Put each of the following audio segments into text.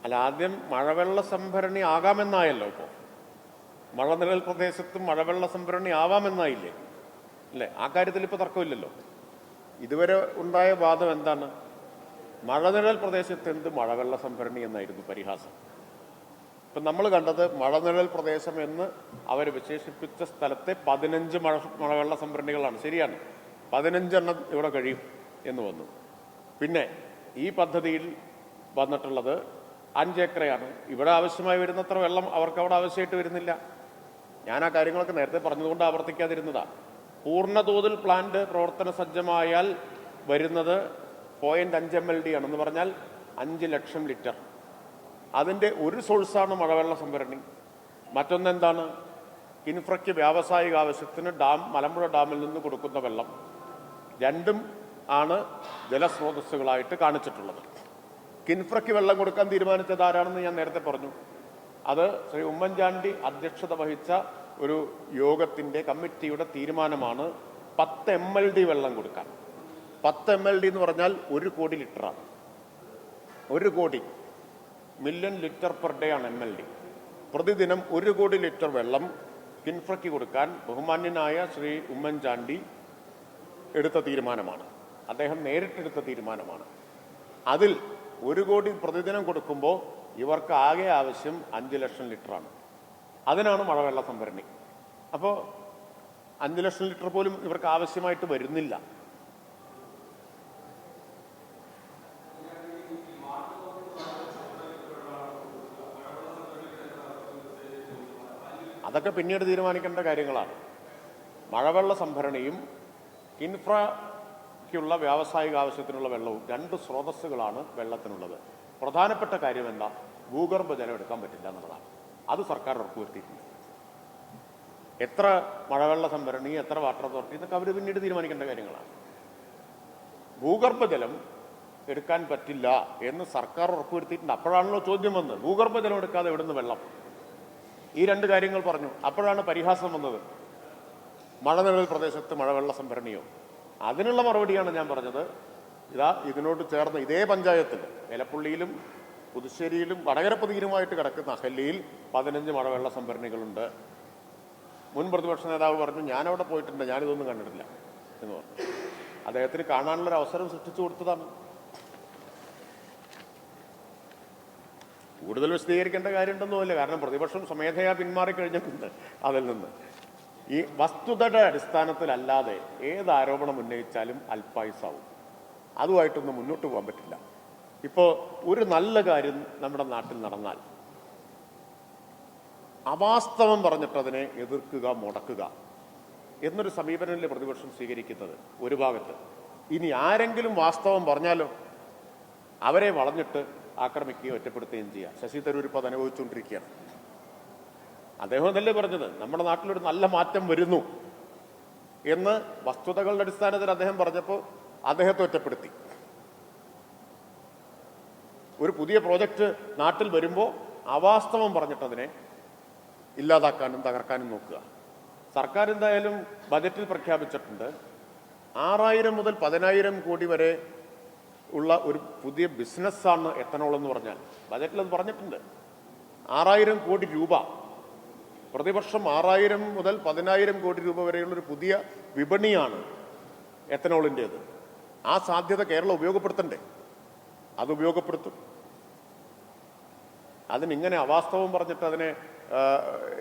അല്ല, ആദ്യം മഴവെള്ള സംഭരണി ആകാമെന്നായല്ലോ. ഇപ്പോൾ മഴനിഴൽ പ്രദേശത്തും മഴവെള്ള സംഭരണി ആവാമെന്നായില്ലേ അല്ലേ? ആ കാര്യത്തിൽ ഇപ്പോൾ തർക്കമില്ലല്ലോ. ഇതുവരെ ഉണ്ടായ വാദം എന്താണ്? മഴനിഴൽ പ്രദേശത്ത് എന്ത് മഴവെള്ള സംഭരണി എന്നായിരുന്നു പരിഹാസം. ഇപ്പം നമ്മൾ കണ്ടത് മഴനിഴൽ പ്രദേശം എന്ന് അവർ വിശേഷിപ്പിച്ച സ്ഥലത്തെ 15 മഴവെള്ള സംഭരണികളാണ്. ശരിയാണ്, 15 എണ്ണം ഇവിടെ കഴിയും എന്ന് വന്നു. പിന്നെ ഈ പദ്ധതിയിൽ വന്നിട്ടുള്ളത് 5 ഏക്കറയാണ്. ഇവിടെ ആവശ്യമായി വരുന്നത്ര വെള്ളം അവർക്ക് അവിടെ ആവശ്യമായിട്ട് വരുന്നില്ല. ഞാൻ ആ കാര്യങ്ങളൊക്കെ നേരത്തെ പറഞ്ഞതുകൊണ്ട് ആവർത്തിക്കാതിരുന്നതാണ്. പൂർണ്ണതോതിൽ പ്ലാന്റ് പ്രവർത്തന സജ്ജമായാൽ വരുന്നത് 0.5 MLD ആണെന്ന് പറഞ്ഞാൽ 5 ലക്ഷം ലിറ്റർ. അതിൻ്റെ ഒരു സോഴ്സാണ് മഴവെള്ള സംഭരണി. മറ്റൊന്നെന്താണ്? കിൻഫ്രയ്ക്ക് വ്യാവസായിക ആവശ്യത്തിന് മലമ്പുഴ ഡാമിൽ നിന്ന് കൊടുക്കുന്ന വെള്ളം. രണ്ടും ആണ് ജലസ്രോതസ്സുകളായിട്ട് കാണിച്ചിട്ടുള്ളത്. കിൻഫ്രയ്ക്ക് വെള്ളം കൊടുക്കാൻ തീരുമാനിച്ചത് ആരാണെന്ന് ഞാൻ നേരത്തെ പറഞ്ഞു. അത് ശ്രീ ഉമ്മൻചാണ്ടി അധ്യക്ഷത വഹിച്ച ഒരു യോഗത്തിൻ്റെ കമ്മിറ്റിയുടെ തീരുമാനമാണ് 10 MLD വെള്ളം കൊടുക്കാൻ. 10 MLD എന്ന് പറഞ്ഞാൽ 1 കോടി ലിറ്ററാണ്. 1 കോടി മില്യൺ ലിറ്റർ പെർ ഡേ ആണ് MLD. പ്രതിദിനം 1 കോടി ലിറ്റർ വെള്ളം കിൻഫ്രയ്ക്ക് കൊടുക്കാൻ ബഹുമാന്യനായ ശ്രീ ഉമ്മൻചാണ്ടി എടുത്ത തീരുമാനമാണ്. അദ്ദേഹം നേരിട്ടെടുത്ത തീരുമാനമാണ്. അതിൽ 1 കോടി പ്രതിദിനം കൊടുക്കുമ്പോൾ ഇവർക്ക് ആകെ ആവശ്യം 5 ലക്ഷം ലിറ്ററാണ്. അതിനാണ് മഴവെള്ള സംഭരണി. അപ്പോൾ 5 ലക്ഷം ലിറ്റർ പോലും ഇവർക്ക് ആവശ്യമായിട്ട് വരുന്നില്ല. അതൊക്കെ പിന്നീട് തീരുമാനിക്കേണ്ട കാര്യങ്ങളാണ്. മഴവെള്ള സംഭരണിയും കിൻഫ്രയ്ക്കുള്ള വ്യാവസായിക ആവശ്യത്തിനുള്ള വെള്ളവും 2 സ്രോതസ്സുകളാണ് വെള്ളത്തിനുള്ളത്. പ്രധാനപ്പെട്ട കാര്യം എന്താ? ഭൂഗർഭജലം എടുക്കാൻ പറ്റില്ല എന്നുള്ളതാണ്. അത് സർക്കാർ ഉറപ്പുവരുത്തിയിട്ടുണ്ട്. എത്ര മഴവെള്ള സംഭരണി, എത്ര വാട്ടർ അതോറിറ്റി എന്നൊക്കെ അവർ പിന്നീട് തീരുമാനിക്കേണ്ട കാര്യങ്ങളാണ്. ഭൂഗർഭജലം എടുക്കാൻ പറ്റില്ല എന്ന് സർക്കാർ ഉറപ്പുവരുത്തിയിട്ടുണ്ട്. അപ്പോഴാണല്ലോ ചോദ്യം വന്നത്, ഭൂഗർഭജലം എടുക്കാതെ എവിടുന്ന് വെള്ളം? ഈ 2 കാര്യങ്ങൾ പറഞ്ഞു. അപ്പോഴാണ് പരിഹാസം വന്നത്, മഴനിഴൽ പ്രദേശത്ത് മഴവെള്ള സംഭരണിയോ? അതിനുള്ള മറുപടിയാണ് ഞാൻ പറഞ്ഞത്. ഇതിനോട് ചേർന്ന് ഇതേ പഞ്ചായത്തിൽ എലപ്പുള്ളിയിലും പുതുശ്ശേരിയിലും വടകരപ്പതിയിലുമായിട്ട് കിടക്കുന്ന അഹല്യയിൽ 15 മഴവെള്ള സംഭരണികളുണ്ട്. മുൻ പ്രതിപക്ഷ നേതാവ് പറഞ്ഞു, ഞാനവിടെ പോയിട്ടുണ്ട്, ഞാനിതൊന്നും കണ്ടിട്ടില്ല എന്ന് പറഞ്ഞു. അദ്ദേഹത്തിന് കാണാനുള്ളൊരു അവസരം സൃഷ്ടിച്ചു കൊടുത്തതാണ്. കൂടുതൽ വിശദീകരിക്കേണ്ട കാര്യമുണ്ടെന്നുമില്ല. കാരണം പ്രതിപക്ഷം സ്വമേധയാ പിന്മാറിക്കഴിഞ്ഞിട്ടുണ്ട് അതിൽ നിന്ന്. ഈ വസ്തുതയുടെ അടിസ്ഥാനത്തിലല്ലാതെ ഏത് ആരോപണം ഉന്നയിച്ചാലും അൽപായുസാവും. അതുമായിട്ടൊന്നും മുന്നോട്ട് പോകാൻ പറ്റില്ല. ഇപ്പോൾ ഒരു നല്ല കാര്യം നമ്മുടെ നാട്ടിൽ നടന്നാൽ അവാസ്തവം പറഞ്ഞിട്ട് അതിനെ എതിർക്കുക, മുടക്കുക എന്നൊരു സമീപനമല്ലേ പ്രതിപക്ഷം സ്വീകരിക്കുന്നത് ഒരു ഭാഗത്ത്. ഇനി ആരെങ്കിലും വാസ്തവം പറഞ്ഞാലോ അവരെ വളഞ്ഞിട്ട് ആക്രമിക്കുകയും ഒറ്റപ്പെടുത്തുകയും ചെയ്യുക. ശശി തരൂർ ഇപ്പോൾ അത് അനുഭവിച്ചുകൊണ്ടിരിക്കുകയാണ്. അദ്ദേഹം അതല്ലേ പറഞ്ഞത്, നമ്മുടെ നാട്ടിലൊരു നല്ല മാറ്റം വരുന്നു എന്ന് വസ്തുതകളുടെ അടിസ്ഥാനത്തിൽ അദ്ദേഹം പറഞ്ഞപ്പോൾ അദ്ദേഹത്തെ ഒറ്റപ്പെടുത്തി. ഒരു പുതിയ പ്രോജക്റ്റ് നാട്ടിൽ വരുമ്പോൾ അവാസ്തവം പറഞ്ഞിട്ടതിനെ ഇല്ലാതാക്കാനും തകർക്കാനും നോക്കുക. സർക്കാർ എന്തായാലും ബജറ്റിൽ പ്രഖ്യാപിച്ചിട്ടുണ്ട് 6000 മുതൽ 10000 കോടി വരെ ഉള്ള ഒരു പുതിയ ബിസിനസ്സാണ് എത്തനോൾ എന്ന് പറഞ്ഞാൽ. ബജറ്റിൽ അത് പറഞ്ഞിട്ടുണ്ട്. 6000 കോടി രൂപ പ്രതിവർഷം, 6000 മുതൽ 10000 കോടി രൂപ വരെയുള്ളൊരു പുതിയ വിപണിയാണ് എത്തനോളിൻ്റേത്. ആ സാധ്യത കേരളം ഉപയോഗപ്പെടുത്തണ്ടേ? അത് ഉപയോഗപ്പെടുത്തും. അതിനിങ്ങനെ അവാസ്തവം പറഞ്ഞിട്ട് അതിനെ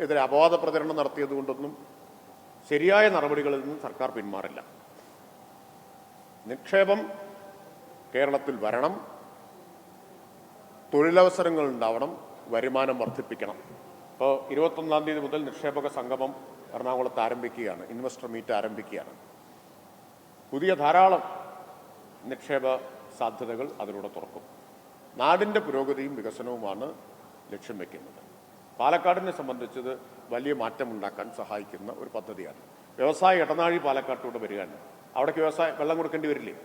എതിരെ അപവാദ പ്രചരണം നടത്തിയത് കൊണ്ടൊന്നും ശരിയായ നടപടികളിൽ നിന്നും സർക്കാർ പിന്മാറില്ല. നിക്ഷേപം കേരളത്തിൽ വരണം, തൊഴിലവസരങ്ങൾ ഉണ്ടാവണം, വരുമാനം വർദ്ധിപ്പിക്കണം. ഇപ്പോൾ 21-ാം തീയതി മുതൽ നിക്ഷേപക സംഗമം എറണാകുളത്ത് ആരംഭിക്കുകയാണ്. ഇൻവെസ്റ്റർ മീറ്റ് ആരംഭിക്കുകയാണ്. പുതിയ ധാരാളം നിക്ഷേപ സാധ്യതകൾ അതിലൂടെ തുറക്കും. നാടിൻ്റെ പുരോഗതിയും വികസനവുമാണ് ലക്ഷ്യം വയ്ക്കുന്നത്. പാലക്കാടിനെ സംബന്ധിച്ചത് വലിയ മാറ്റമുണ്ടാക്കാൻ സഹായിക്കുന്ന ഒരു പദ്ധതിയാണ്. വ്യവസായ ഇടനാഴി പാലക്കാട്ടോട് വരികയാണ്. അവിടേക്ക് വെള്ളം കൊടുക്കേണ്ടി വരില്ലേ?